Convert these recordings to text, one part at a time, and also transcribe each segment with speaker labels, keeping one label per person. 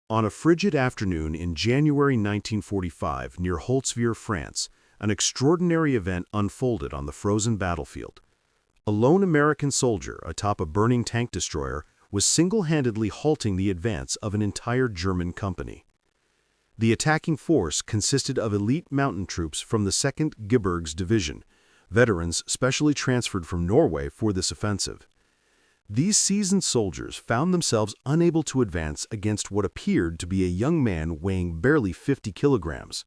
Speaker 1: On a frigid afternoon in January 1945 near Holtzvier, France, an extraordinary event unfolded on the frozen battlefield. A lone American soldier atop a burning tank destroyer was single-handedly halting the advance of an entire German company. The attacking force consisted of elite mountain troops from the 2nd Gebirgs division, veterans specially transferred from Norway for this offensive. These seasoned soldiers found themselves unable to advance against what appeared to be a young man weighing barely 50 kilograms.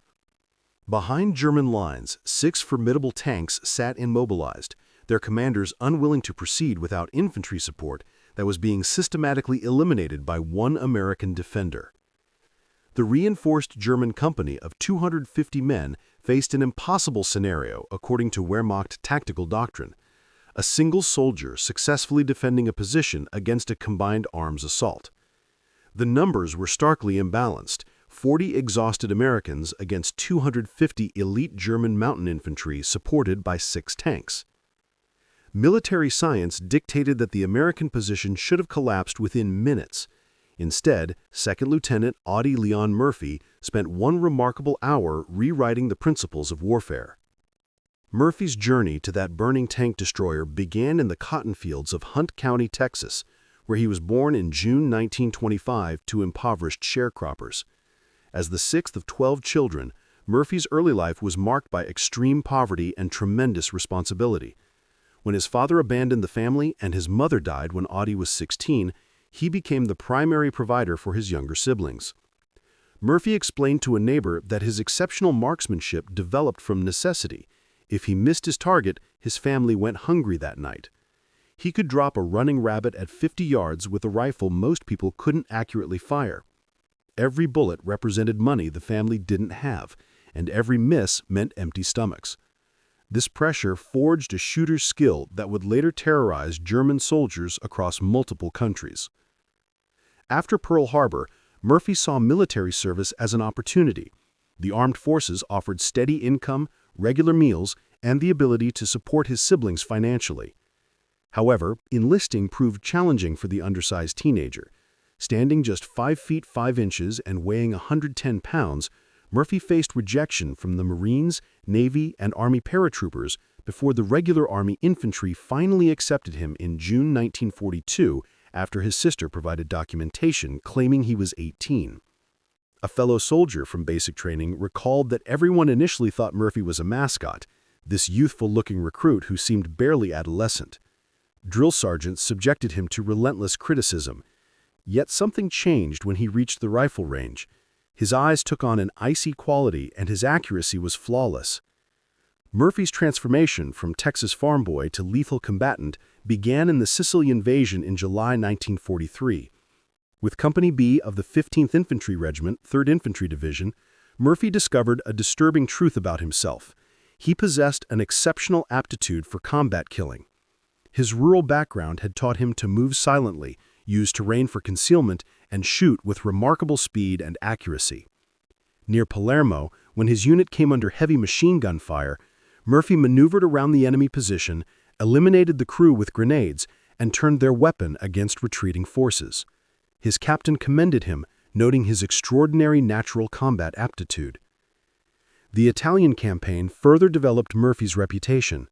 Speaker 1: Behind German lines, 6 formidable tanks sat immobilized, their commanders unwilling to proceed without infantry support that was being systematically eliminated by one American defender. The reinforced German company of 250 men faced an impossible scenario according to Wehrmacht tactical doctrine: a single soldier successfully defending a position against a combined arms assault. The numbers were starkly imbalanced: 40 exhausted Americans against 250 elite German mountain infantry supported by 6 tanks. Military science dictated that the American position should have collapsed within minutes. Instead, 2nd Lieutenant Audie Leon Murphy spent one remarkable hour rewriting the principles of warfare. Murphy's journey to that burning tank destroyer began in the cotton fields of Hunt County, Texas, where he was born in June 1925 to impoverished sharecroppers. As the 6th of 12 children, Murphy's early life was marked by extreme poverty and tremendous responsibility. When his father abandoned the family and his mother died when Audie was 16, he became the primary provider for his younger siblings. Murphy explained to a neighbor that his exceptional marksmanship developed from necessity. If he missed his target, his family went hungry that night. He could drop a running rabbit at 50 yards with a rifle most people couldn't accurately fire. Every bullet represented money the family didn't have, and every miss meant empty stomachs. This pressure forged a shooter's skill that would later terrorize German soldiers across multiple countries. After Pearl Harbor, Murphy saw military service as an opportunity. The armed forces offered steady income, regular meals, and the ability to support his siblings financially. However, enlisting proved challenging for the undersized teenager. Standing just 5 feet 5 inches and weighing 110 pounds, Murphy faced rejection from the Marines, Navy, and Army paratroopers before the regular Army infantry finally accepted him in June 1942 after his sister provided documentation claiming he was 18. A fellow soldier from basic training recalled that everyone initially thought Murphy was a mascot, this youthful-looking recruit who seemed barely adolescent. Drill sergeants subjected him to relentless criticism. Yet something changed when he reached the rifle range. His eyes took on an icy quality and his accuracy was flawless. Murphy's transformation from Texas farm boy to lethal combatant began in the Sicily invasion in July 1943. With Company B of the 15th Infantry Regiment, 3rd Infantry Division, Murphy discovered a disturbing truth about himself. He possessed an exceptional aptitude for combat killing. His rural background had taught him to move silently, use terrain for concealment, and shoot with remarkable speed and accuracy. Near Palermo, when his unit came under heavy machine gun fire, Murphy maneuvered around the enemy position, eliminated the crew with grenades, and turned their weapon against retreating forces. His captain commended him, noting his extraordinary natural combat aptitude. The Italian campaign further developed Murphy's reputation.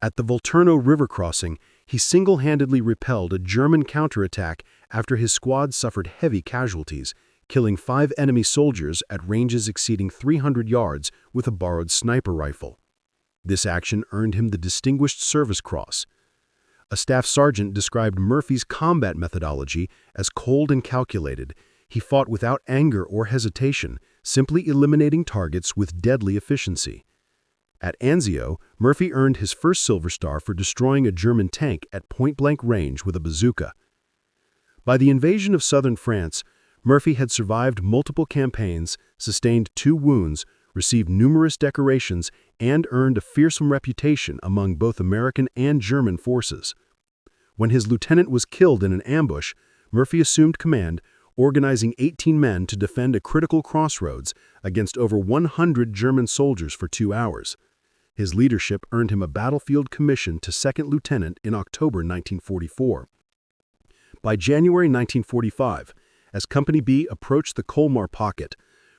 Speaker 1: At the Volturno River crossing, he single-handedly repelled a German counterattack after his squad suffered heavy casualties, killing 5 enemy soldiers at ranges exceeding 300 yards with a borrowed sniper rifle. This action earned him the Distinguished Service Cross. A staff sergeant described Murphy's combat methodology as cold and calculated. He fought without anger or hesitation, simply eliminating targets with deadly efficiency. At Anzio, Murphy earned his first Silver Star for destroying a German tank at point-blank range with a bazooka. By the invasion of southern France, Murphy had survived multiple campaigns, sustained 2 wounds, received numerous decorations, and earned a fearsome reputation among both American and German forces. When his lieutenant was killed in an ambush, Murphy assumed command, organizing 18 men to defend a critical crossroads against over 100 German soldiers for 2 hours. His leadership earned him a battlefield commission to 2nd lieutenant in October 1944. By January 1945, As Company B approached the Colmar pocket,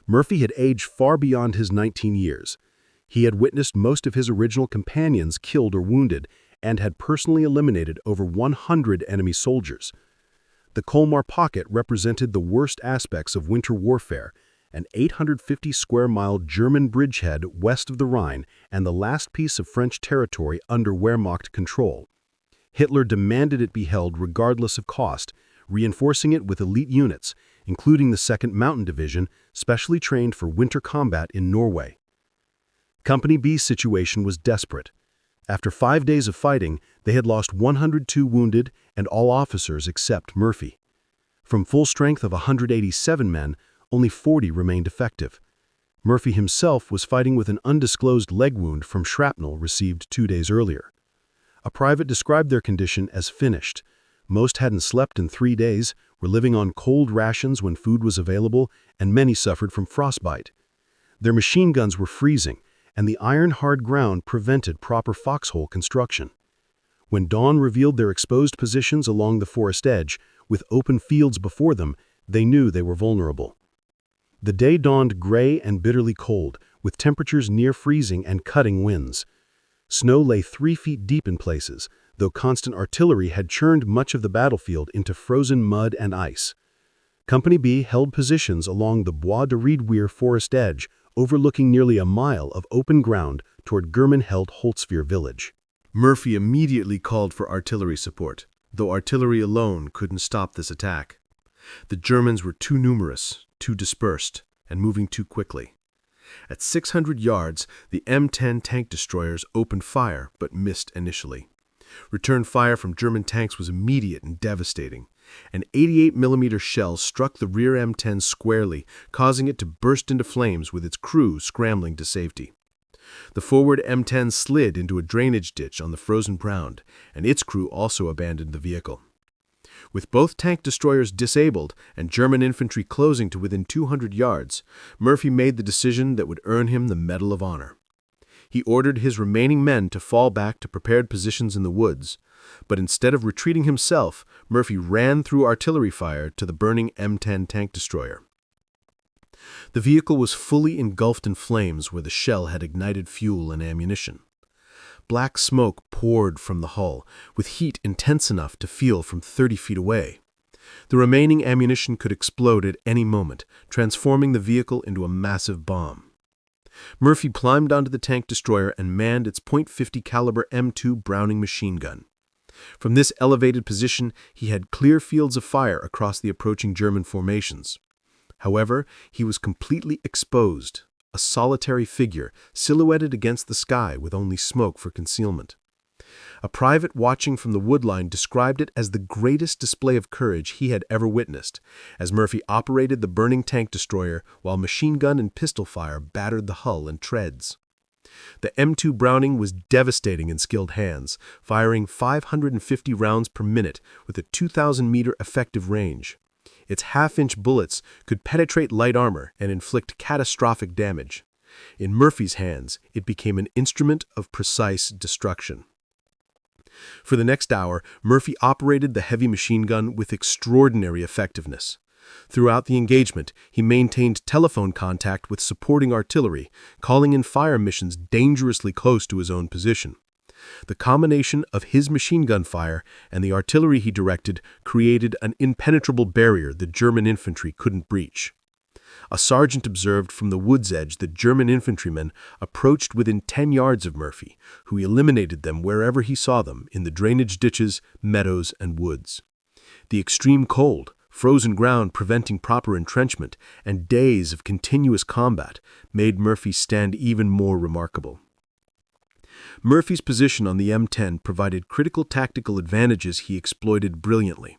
Speaker 1: Murphy had aged far beyond his 19 years. He had witnessed most of his original companions killed or wounded and had personally eliminated over 100 enemy soldiers. The Colmar pocket represented the worst aspects of winter warfare, an 850-square-mile German bridgehead west of the Rhine and the last piece of French territory under Wehrmacht control. Hitler demanded it be held regardless of cost, reinforcing it with elite units, including the 2nd Mountain Division, specially trained for winter combat in Norway. Company B's situation was desperate. After 5 days of fighting, they had lost 102 wounded and all officers except Murphy. From full strength of 187 men, only 40 remained effective. Murphy himself was fighting with an undisclosed leg wound from shrapnel received 2 days earlier. A private described their condition as finished. Most hadn't slept in 3 days, were living on cold rations when food was available, and many suffered from frostbite. Their machine guns were freezing, and the iron-hard ground prevented proper foxhole construction. When dawn revealed their exposed positions along the forest edge, with open fields before them, they knew they were vulnerable. The day dawned gray and bitterly cold, with temperatures near freezing and cutting winds. Snow lay 3 feet deep in places, though constant artillery had churned much of the battlefield into frozen mud and ice. Company B held positions along the Bois de Riedweir forest edge, overlooking nearly a mile of open ground toward German-held Holtzvier village. Murphy immediately called for artillery support, though artillery alone couldn't stop this attack. The Germans were too numerous, too dispersed, and moving too quickly. At 600 yards, the M10 tank destroyers opened fire, but missed initially. Return fire from German tanks was immediate and devastating. An 88mm shell struck the rear M10 squarely, causing it to burst into flames with its crew scrambling to safety. The forward M10 slid into a drainage ditch on the frozen ground, and its crew also abandoned the vehicle. With both tank destroyers disabled and German infantry closing to within 200 yards, Murphy made the decision that would earn him the Medal of Honor. He ordered his remaining men to fall back to prepared positions in the woods, but instead of retreating himself, Murphy ran through artillery fire to the burning M10 tank destroyer. The vehicle was fully engulfed in flames where the shell had ignited fuel and ammunition. Black smoke poured from the hull, with heat intense enough to feel from 30 feet away. The remaining ammunition could explode at any moment, transforming the vehicle into a massive bomb. Murphy climbed onto the tank destroyer and manned its .50 caliber M2 Browning machine gun. From this elevated position, he had clear fields of fire across the approaching German formations. However, he was completely exposed, a solitary figure silhouetted against the sky with only smoke for concealment. A private watching from the woodline described it as the greatest display of courage he had ever witnessed, as Murphy operated the burning tank destroyer while machine gun and pistol fire battered the hull and treads. The M2 Browning was devastating in skilled hands, firing 550 rounds per minute with a 2,000-meter effective range. Its half-inch bullets could penetrate light armor and inflict catastrophic damage. In Murphy's hands, it became an instrument of precise destruction. For the next hour, Murphy operated the heavy machine gun with extraordinary effectiveness. Throughout the engagement, he maintained telephone contact with supporting artillery, calling in fire missions dangerously close to his own position. The combination of his machine gun fire and the artillery he directed created an impenetrable barrier the German infantry couldn't breach. A sergeant observed from the wood's edge that German infantrymen approached within 10 yards of Murphy, who eliminated them wherever he saw them in the drainage ditches, meadows, and woods. The extreme cold, frozen ground preventing proper entrenchment, and days of continuous combat made Murphy stand even more remarkable. Murphy's position on the M10 provided critical tactical advantages he exploited brilliantly.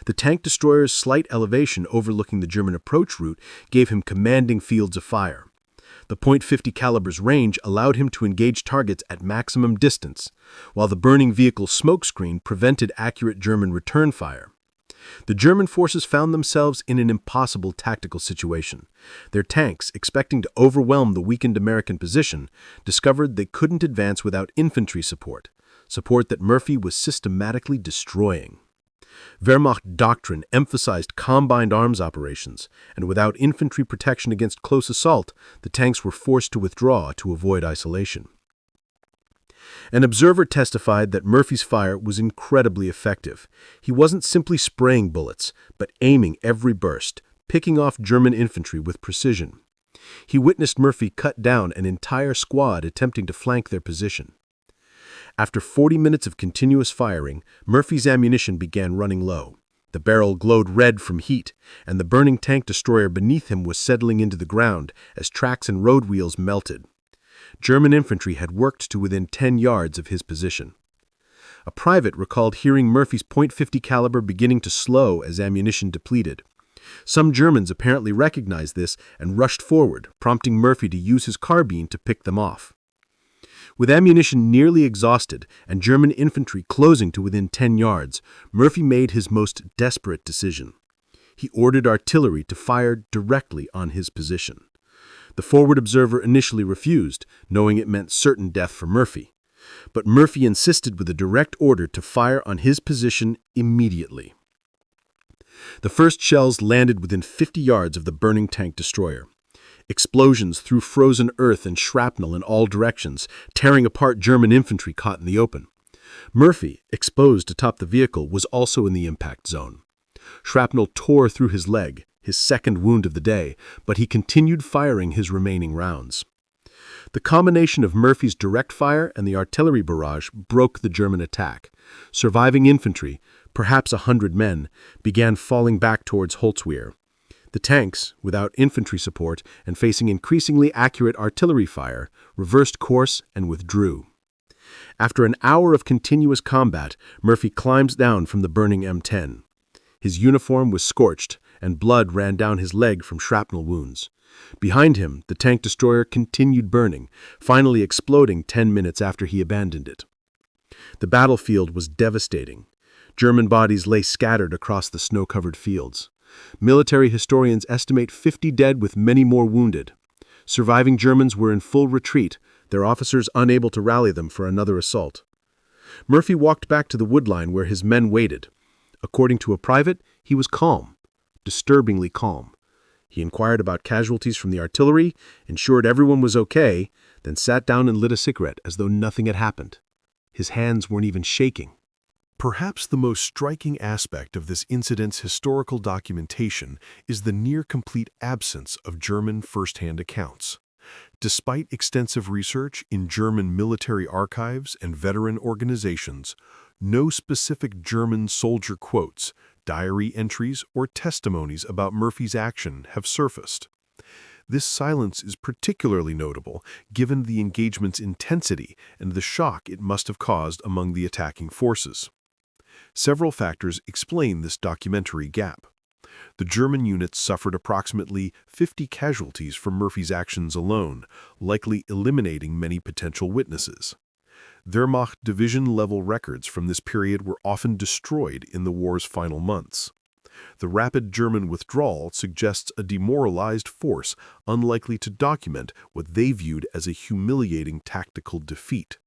Speaker 1: The tank destroyer's slight elevation overlooking the German approach route gave him commanding fields of fire. The .50 caliber's range allowed him to engage targets at maximum distance, while the burning vehicle's smoke screen prevented accurate German return fire. The German forces found themselves in an impossible tactical situation. Their tanks, expecting to overwhelm the weakened American position, discovered they couldn't advance without infantry support that Murphy was systematically destroying. Wehrmacht doctrine emphasized combined arms operations, and without infantry protection against close assault, the tanks were forced to withdraw to avoid isolation. An observer testified that Murphy's fire was incredibly effective. He wasn't simply spraying bullets, but aiming every burst, picking off German infantry with precision. He witnessed Murphy cut down an entire squad attempting to flank their position. After 40 minutes of continuous firing, Murphy's ammunition began running low. The barrel glowed red from heat, and the burning tank destroyer beneath him was settling into the ground as tracks and road wheels melted. German infantry had worked to within 10 yards of his position. A private recalled hearing Murphy's .50 caliber beginning to slow as ammunition depleted. Some Germans apparently recognized this and rushed forward, prompting Murphy to use his carbine to pick them off. With ammunition nearly exhausted and German infantry closing to within 10 yards, Murphy made his most desperate decision. He ordered artillery to fire directly on his position. The forward observer initially refused, knowing it meant certain death for Murphy. But Murphy insisted with a direct order to fire on his position immediately. The first shells landed within 50 yards of the burning tank destroyer. Explosions threw frozen earth and shrapnel in all directions, tearing apart German infantry caught in the open. Murphy, exposed atop the vehicle, was also in the impact zone. Shrapnel tore through his leg, his second wound of the day, but he continued firing his remaining rounds. The combination of Murphy's direct fire and the artillery barrage broke the German attack. Surviving infantry, perhaps 100 men, began falling back towards Holtzvier. The tanks, without infantry support and facing increasingly accurate artillery fire, reversed course and withdrew. After an hour of continuous combat, Murphy climbed down from the burning M10. His uniform was scorched, and blood ran down his leg from shrapnel wounds. Behind him, the tank destroyer continued burning, finally exploding 10 minutes after he abandoned it. The battlefield was devastating. German bodies lay scattered across the snow-covered fields. Military historians estimate 50 dead with many more wounded. Surviving Germans were in full retreat, their officers unable to rally them for another assault. Murphy walked back to the woodline where his men waited. According to a private, he was calm, disturbingly calm. He inquired about casualties from the artillery, ensured everyone was okay, then sat down and lit a cigarette as though nothing had happened. His hands weren't even shaking.
Speaker 2: Perhaps the most striking aspect of this incident's historical documentation is the near-complete absence of German first-hand accounts. Despite extensive research in German military archives and veteran organizations, no specific German soldier quotes, diary entries, or testimonies about Murphy's action have surfaced. This silence is particularly notable given the engagement's intensity and the shock it must have caused among the attacking forces. Several factors explain this documentary gap. The German units suffered approximately 50 casualties from Murphy's actions alone, likely eliminating many potential witnesses. Wehrmacht division-level records from this period were often destroyed in the war's final months. The rapid German withdrawal suggests a demoralized force unlikely to document what they viewed as a humiliating tactical defeat.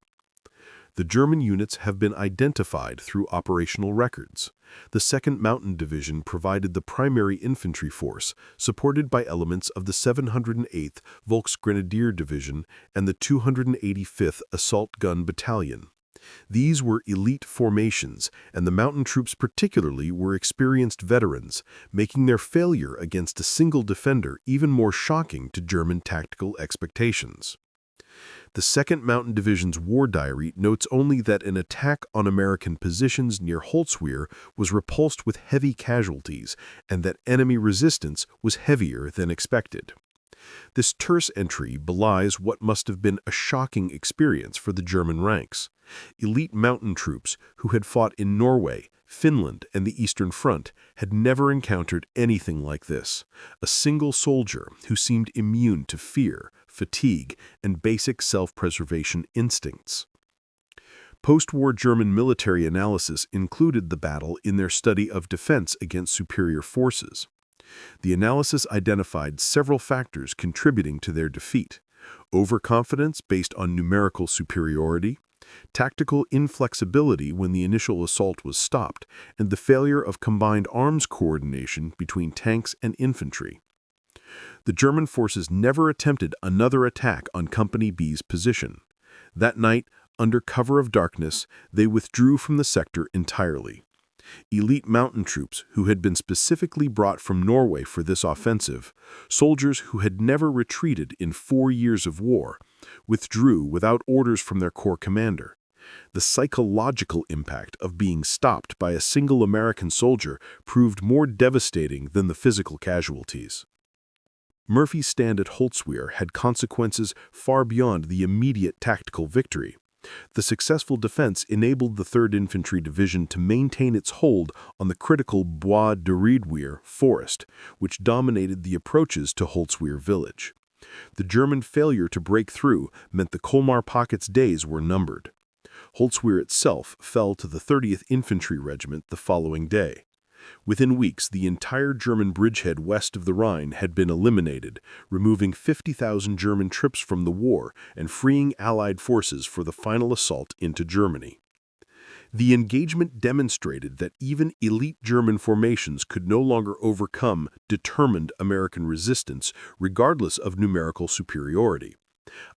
Speaker 2: The German units have been identified through operational records. The 2nd Mountain Division provided the primary infantry force, supported by elements of the 708th Volksgrenadier Division and the 285th Assault Gun Battalion. These were elite formations, and the mountain troops particularly were experienced veterans, making their failure against a single defender even more shocking to German tactical expectations. The 2nd Mountain Division's war diary notes only that an attack on American positions near Holtzvier was repulsed with heavy casualties and that enemy resistance was heavier than expected. This terse entry belies what must have been a shocking experience for the German ranks. Elite mountain troops who had fought in Norway, Finland, and the Eastern Front had never encountered anything like this. A single soldier who seemed immune to fear, fatigue, and basic self-preservation instincts. Post-war German military analysis included the battle in their study of defense against superior forces. The analysis identified several factors contributing to their defeat: overconfidence based on numerical superiority, tactical inflexibility when the initial assault was stopped, and the failure of combined arms coordination between tanks and infantry. The German forces never attempted another attack on Company B's position. That night, under cover of darkness, they withdrew from the sector entirely. Elite mountain troops who had been specifically brought from Norway for this offensive, soldiers who had never retreated in 4 years of war, withdrew without orders from their corps commander. The psychological impact of being stopped by a single American soldier proved more devastating than the physical casualties. Murphy's stand at Holtzvier had consequences far beyond the immediate tactical victory. The successful defense enabled the 3rd Infantry Division to maintain its hold on the critical Bois de Riedweer forest, which dominated the approaches to Holtzvier village. The German failure to break through meant the Colmar Pocket's days were numbered. Holtzvier itself fell to the 30th Infantry Regiment the following day. Within weeks, the entire German bridgehead west of the Rhine had been eliminated, removing 50,000 German troops from the war and freeing Allied forces for the final assault into Germany. The engagement demonstrated that even elite German formations could no longer overcome determined American resistance, regardless of numerical superiority.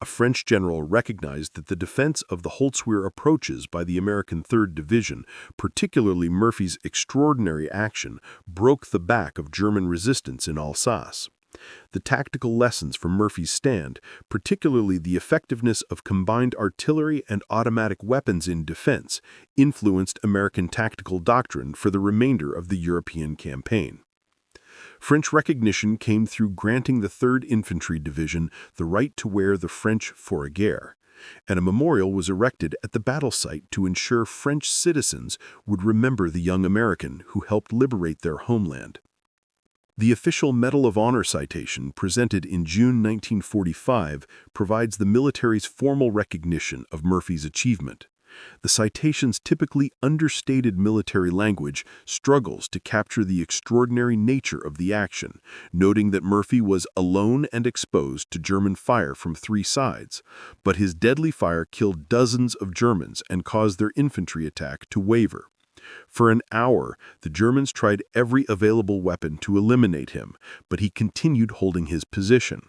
Speaker 2: A French general recognized that the defense of the Holtzvier approaches by the American 3rd Division, particularly Murphy's extraordinary action, broke the back of German resistance in Alsace. The tactical lessons from Murphy's stand, particularly the effectiveness of combined artillery and automatic weapons in defense, influenced American tactical doctrine for the remainder of the European campaign. French recognition came through granting the 3rd Infantry Division the right to wear the French fourragère, and a memorial was erected at the battle site to ensure French citizens would remember the young American who helped liberate their homeland. The official Medal of Honor citation, presented in June 1945, provides the military's formal recognition of Murphy's achievement. The citation's typically understated military language struggles to capture the extraordinary nature of the action, noting that Murphy was alone and exposed to German fire from 3 sides, but his deadly fire killed dozens of Germans and caused their infantry attack to waver. For an hour, the Germans tried every available weapon to eliminate him, but he continued holding his position.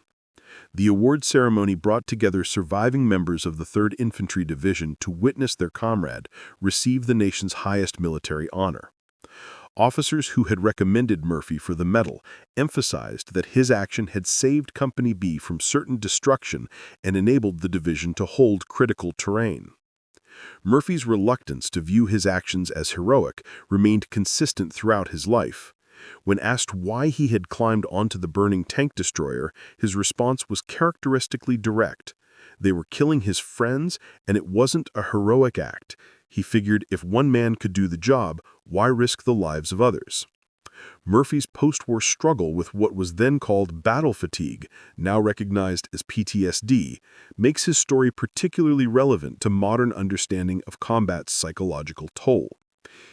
Speaker 2: The award ceremony brought together surviving members of the 3rd Infantry Division to witness their comrade receive the nation's highest military honor. Officers who had recommended Murphy for the medal emphasized that his action had saved Company B from certain destruction and enabled the division to hold critical terrain. Murphy's reluctance to view his actions as heroic remained consistent throughout his life. When asked why he had climbed onto the burning tank destroyer, his response was characteristically direct. They were killing his friends, and it wasn't a heroic act. He figured if one man could do the job, why risk the lives of others? Murphy's post-war struggle with what was then called battle fatigue, now recognized as PTSD, makes his story particularly relevant to modern understanding of combat's psychological toll.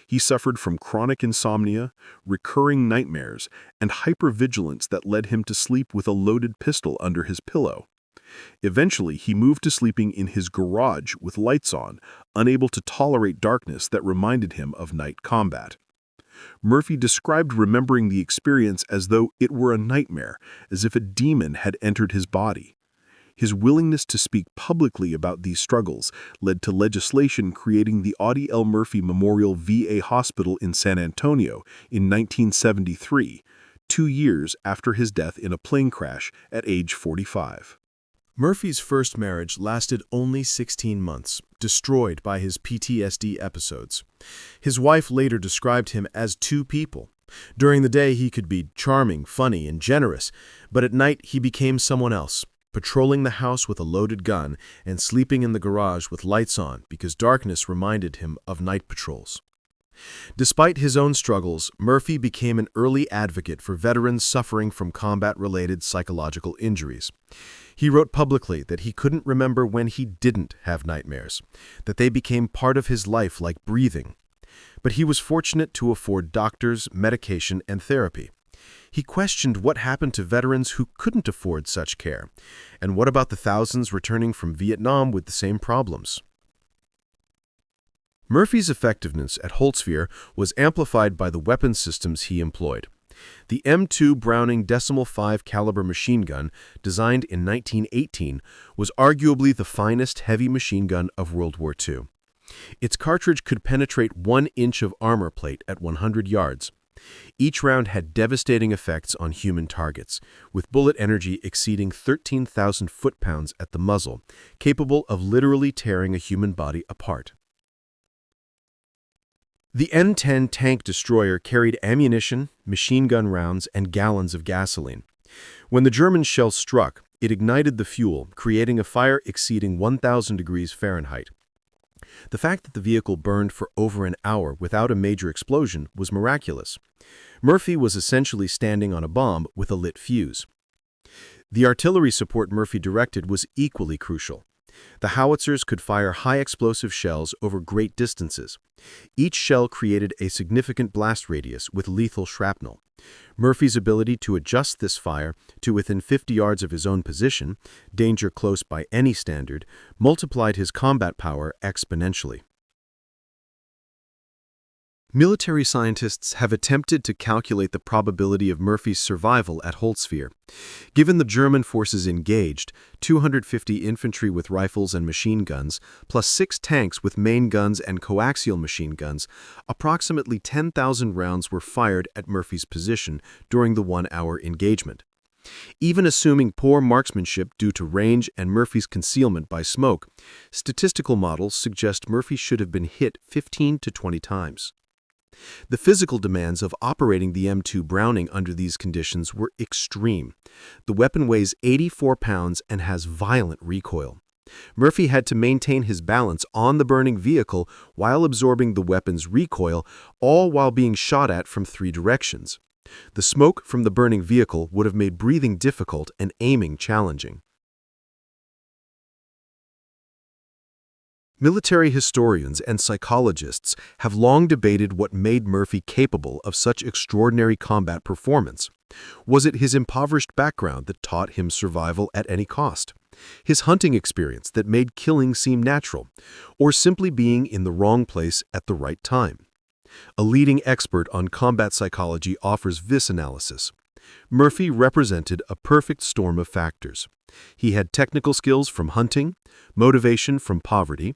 Speaker 2: He suffered from chronic insomnia, recurring nightmares, and hypervigilance that led him to sleep with a loaded pistol under his pillow. Eventually, he moved to sleeping in his garage with lights on, unable to tolerate darkness that reminded him of night combat. Murphy described remembering the experience as though it were a nightmare, as if a demon had entered his body. His willingness to speak publicly about these struggles led to legislation creating the Audie L. Murphy Memorial VA Hospital in San Antonio in 1973, 2 years after his death in a plane crash at age 45.
Speaker 3: Murphy's first marriage lasted only 16 months, destroyed by his PTSD episodes. His wife later described him as 2 people. During the day, he could be charming, funny, and generous, but at night he became someone else, patrolling the house with a loaded gun and sleeping in the garage with lights on because darkness reminded him of night patrols. Despite his own struggles, Murphy became an early advocate for veterans suffering from combat-related psychological injuries. He wrote publicly that he couldn't remember when he didn't have nightmares, that they became part of his life like breathing. But he was fortunate to afford doctors, medication, and therapy. He questioned what happened to veterans who couldn't afford such care, and what about the thousands returning from Vietnam with the same problems? Murphy's effectiveness at Holtzvier was amplified by the weapon systems he employed. The M2 Browning .5 caliber machine gun, designed in 1918, was arguably the finest heavy machine gun of World War II. Its cartridge could penetrate 1 inch of armor plate at 100 yards. Each round had devastating effects on human targets, with bullet energy exceeding 13,000 foot-pounds at the muzzle, capable of literally tearing a human body apart. The N-10 tank destroyer carried ammunition, machine gun rounds, and gallons of gasoline. When the German shell struck, it ignited the fuel, creating a fire exceeding 1,000 degrees Fahrenheit. The fact that the vehicle burned for over an hour without a major explosion was miraculous. Murphy was essentially standing on a bomb with a lit fuse. The artillery support Murphy directed was equally crucial. The howitzers could fire high explosive shells over great distances. Each shell created a significant blast radius with lethal shrapnel. Murphy's ability to adjust this fire to within 50 yards of his own position, danger close by any standard, multiplied his combat power exponentially. Military scientists have attempted to calculate the probability of Murphy's survival at Holtzvier. Given the German forces engaged, 250 infantry with rifles and machine guns, plus 6 tanks with main guns and coaxial machine guns, approximately 10,000 rounds were fired at Murphy's position during the 1-hour engagement. Even assuming poor marksmanship due to range and Murphy's concealment by smoke, statistical models suggest Murphy should have been hit 15 to 20 times. The physical demands of operating the M2 Browning under these conditions were extreme. The weapon weighs 84 pounds and has violent recoil. Murphy had to maintain his balance on the burning vehicle while absorbing the weapon's recoil, all while being shot at from 3 directions. The smoke from the burning vehicle would have made breathing difficult and aiming challenging. Military historians and psychologists have long debated what made Murphy capable of such extraordinary combat performance. Was it his impoverished background that taught him survival at any cost? His hunting experience that made killing seem natural? Or simply being in the wrong place at the right time? A leading expert on combat psychology offers this analysis. Murphy represented a perfect storm of factors. He had technical skills from hunting, motivation from poverty,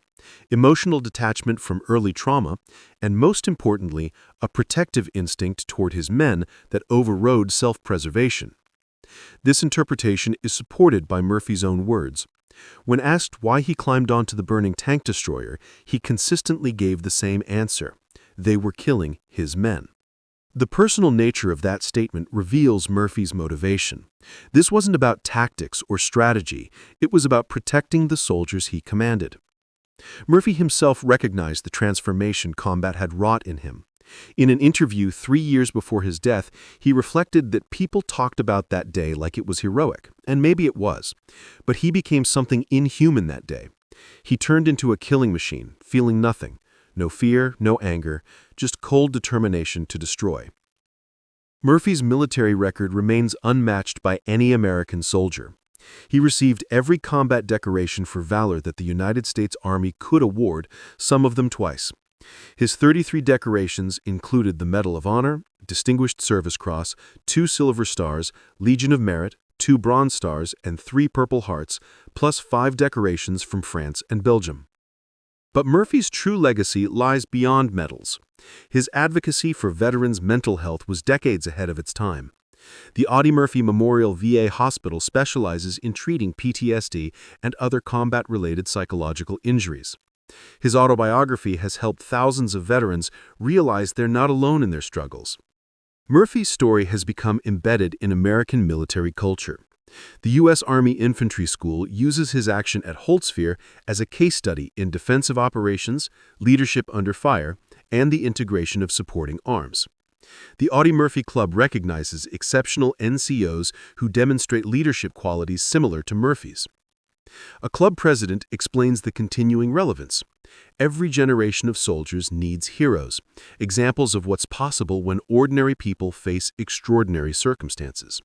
Speaker 3: emotional detachment from early trauma, and most importantly, a protective instinct toward his men that overrode self-preservation. This interpretation is supported by Murphy's own words. When asked why he climbed onto the burning tank destroyer, he consistently gave the same answer. They were killing his men. The personal nature of that statement reveals Murphy's motivation. This wasn't about tactics or strategy, it was about protecting the soldiers he commanded. Murphy himself recognized the transformation combat had wrought in him. In an interview 3 years before his death, he reflected that people talked about that day like it was heroic, and maybe it was. But he became something inhuman that day. He turned into a killing machine, feeling nothing. No fear, no anger, just cold determination to destroy. Murphy's military record remains unmatched by any American soldier. He received every combat decoration for valor that the United States Army could award, some of them twice. His 33 decorations included the Medal of Honor, Distinguished Service Cross, 2 Silver Stars, Legion of Merit, 2 Bronze Stars, and 3 Purple Hearts, plus 5 decorations from France and Belgium. But Murphy's true legacy lies beyond medals. His advocacy for veterans' mental health was decades ahead of its time. The Audie Murphy Memorial VA Hospital specializes in treating PTSD and other combat-related psychological injuries. His autobiography has helped thousands of veterans realize they're not alone in their struggles. Murphy's story has become embedded in American military culture. The U.S. Army Infantry School uses his action at Holtzvier as a case study in defensive operations, leadership under fire, and the integration of supporting arms. The Audie Murphy Club recognizes exceptional NCOs who demonstrate leadership qualities similar to Murphy's. A club president explains the continuing relevance. Every generation of soldiers needs heroes, examples of what's possible when ordinary people face extraordinary circumstances.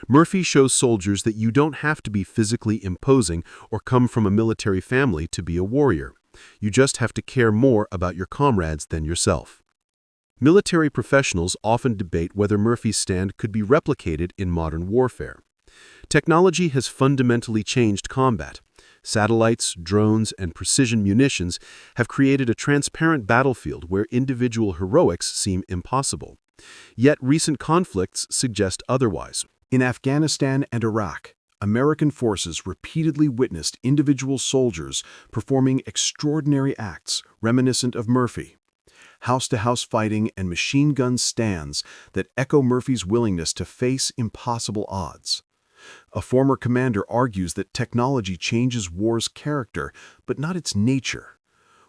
Speaker 3: Murphy shows soldiers that you don't have to be physically imposing or come from a military family to be a warrior.
Speaker 1: You just have to care more about your comrades than yourself. Military professionals often debate whether Murphy's stand could be replicated in modern warfare. Technology has fundamentally changed combat. Satellites, drones, and precision munitions have created a transparent battlefield where individual heroics seem impossible. Yet recent conflicts suggest otherwise.
Speaker 2: In Afghanistan and Iraq, American forces repeatedly witnessed individual soldiers performing extraordinary acts reminiscent of Murphy. House-to-house fighting and machine gun stands that echo Murphy's willingness to face impossible odds. A former commander argues that technology changes war's character, but not its nature.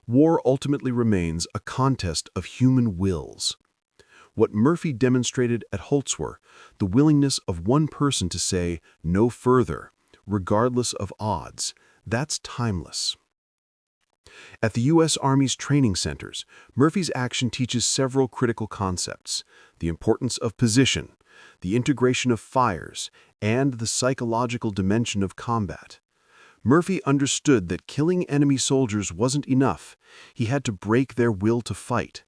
Speaker 2: War ultimately remains a contest of human wills. What Murphy demonstrated at Holtzvier, the willingness of one person to say no further, regardless of odds, that's timeless. At the U.S. Army's training centers, Murphy's action teaches several critical concepts: the importance of position, the integration of fires, and the psychological dimension of combat. Murphy understood that killing enemy soldiers wasn't enough. He had to break their will to fight.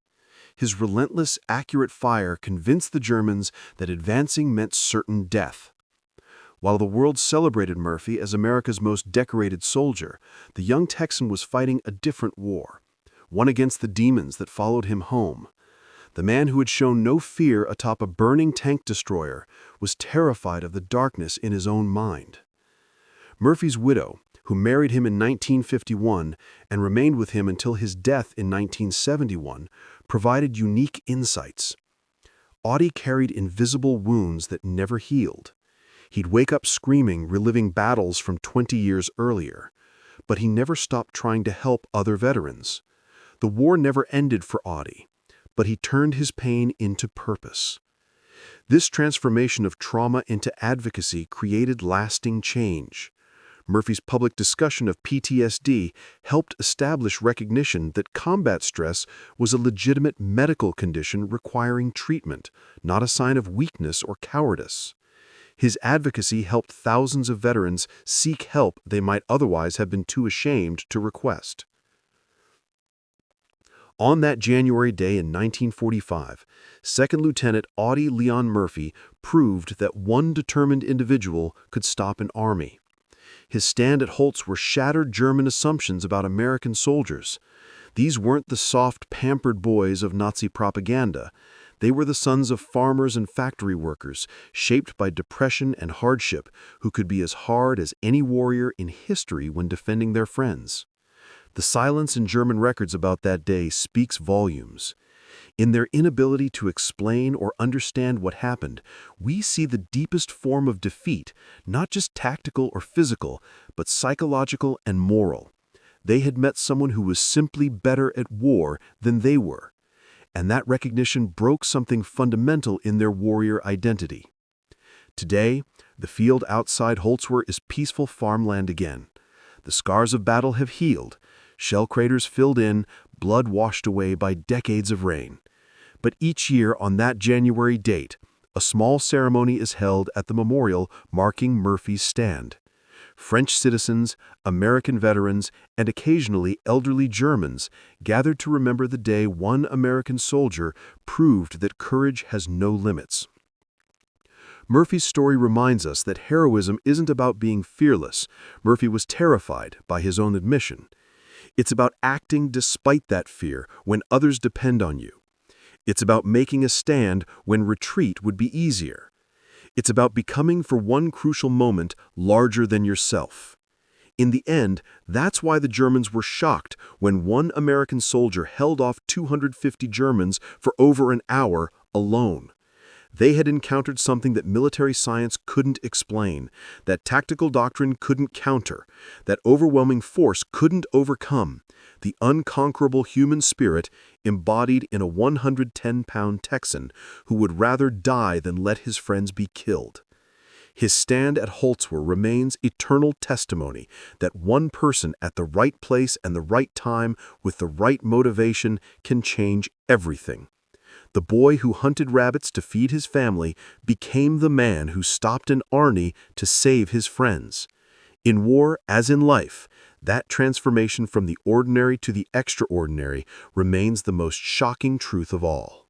Speaker 2: His relentless, accurate fire convinced the Germans that advancing meant certain death. While the world celebrated Murphy as America's most decorated soldier, the young Texan was fighting a different war, one against the demons that followed him home. The man who had shown no fear atop a burning tank destroyer was terrified of the darkness in his own mind. Murphy's widow, who married him in 1951 and remained with him until his death in 1971, provided unique insights. Audie carried invisible wounds that never healed. He'd wake up screaming, reliving battles from 20 years earlier. But he never stopped trying to help other veterans. The war never ended for Audie, but he turned his pain into purpose. This transformation of trauma into advocacy created lasting change. Murphy's public discussion of PTSD helped establish recognition that combat stress was a legitimate medical condition requiring treatment, not a sign of weakness or cowardice. His advocacy helped thousands of veterans seek help they might otherwise have been too ashamed to request. On that January day in 1945, Second Lieutenant Audie Leon Murphy proved that one determined individual could stop an army. His stand at Holtzvier shattered German assumptions about American soldiers. These weren't the soft, pampered boys of Nazi propaganda. They were the sons of farmers and factory workers, shaped by depression and hardship, who could be as hard as any warrior in history when defending their friends. The silence in German records about that day speaks volumes. In their inability to explain or understand what happened, we see the deepest form of defeat, not just tactical or physical, but psychological and moral. They had met someone who was simply better at war than they were, and that recognition broke something fundamental in their warrior identity. Today, the field outside Holtzvier is peaceful farmland again. The scars of battle have healed, shell craters filled in, blood washed away by decades of rain. But each year on that January date, a small ceremony is held at the memorial marking Murphy's stand. French citizens, American veterans, and occasionally elderly Germans gathered to remember the day one American soldier proved that courage has no limits. Murphy's story reminds us that heroism isn't about being fearless. Murphy was terrified, by his own admission. It's about acting despite that fear when others depend on you. It's about making a stand when retreat would be easier. It's about becoming for one crucial moment larger than yourself. In the end, that's why the Germans were shocked when one American soldier held off 250 Germans for over an hour alone. They had encountered something that military science couldn't explain, that tactical doctrine couldn't counter, that overwhelming force couldn't overcome: the unconquerable human spirit embodied in a 110-pound Texan who would rather die than let his friends be killed. His stand at Holtzvier remains eternal testimony that one person at the right place and the right time with the right motivation can change everything. The boy who hunted rabbits to feed his family became the man who stopped an army to save his friends.
Speaker 1: In war, as in life, that transformation from the ordinary to the extraordinary remains the most shocking truth of all.